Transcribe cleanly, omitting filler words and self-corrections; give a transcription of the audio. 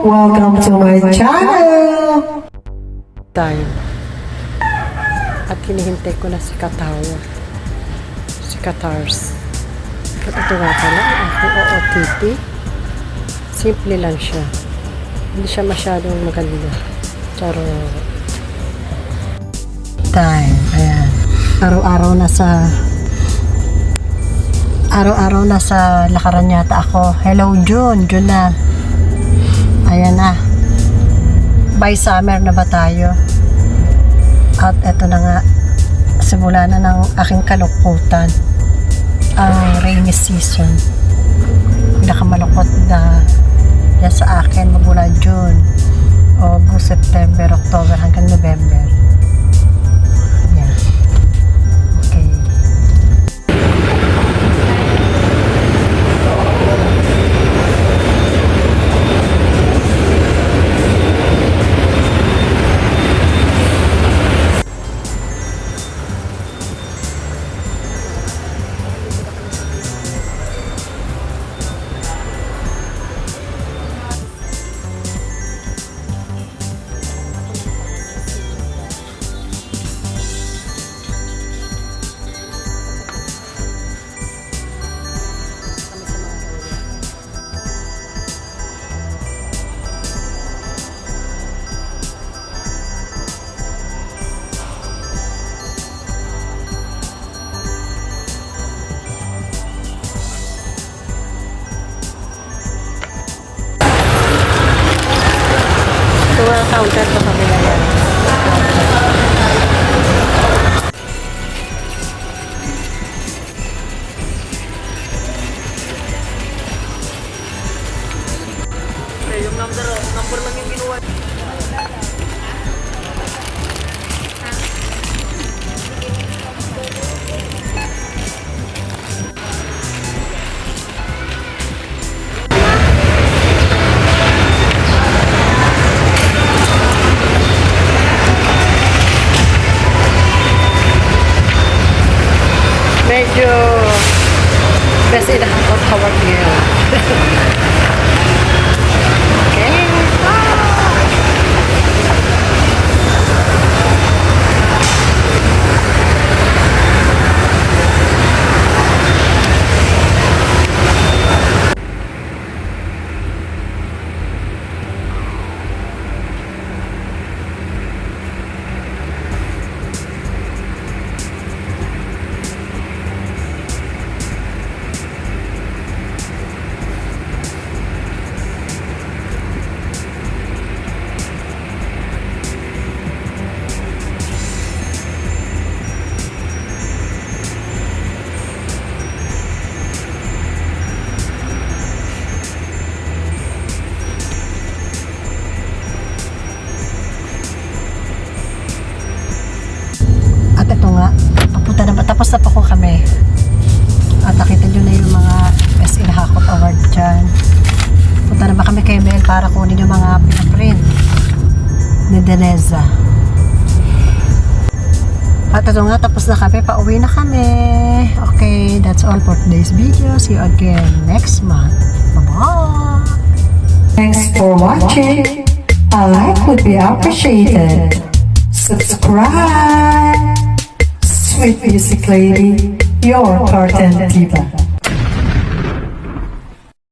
Welcome to my channel! Time. At hinihintay ko na si Katawa. Si Katars. At ito nga pala, ang aking OOTP. Simple lang siya. Hindi siya masyadong maganda. Charo. Time. Ayan. Araw-araw na sa lakaran yata ako. Hello June. June na. Ayan na. By summer na ba tayo? At eto na nga. Simula na ng aking kalungkutan. Ang rainy season. Pinakamalungkot na yan sa akin magmula June, August, September, October hanggang November. Yan. Okay. Counter pa kami na yan. Yung number lang yung ginawa. Medyo best inahangkot Howard ngayon. Okay. At ito nga, papunta na ba? Tapos na po kami. At nakita nyo na yung mga best inahakot award dyan. Punta na ba kami kay Mel para kunin yung mga pinaprint ni Deneza. At ito nga, tapos na kami. Pauwi na kami. Okay, that's all for today's video. See you again next month. Bye-bye! Thanks for watching. A like would be appreciated. Subscribe. Sweet music lady, your Carten Diva.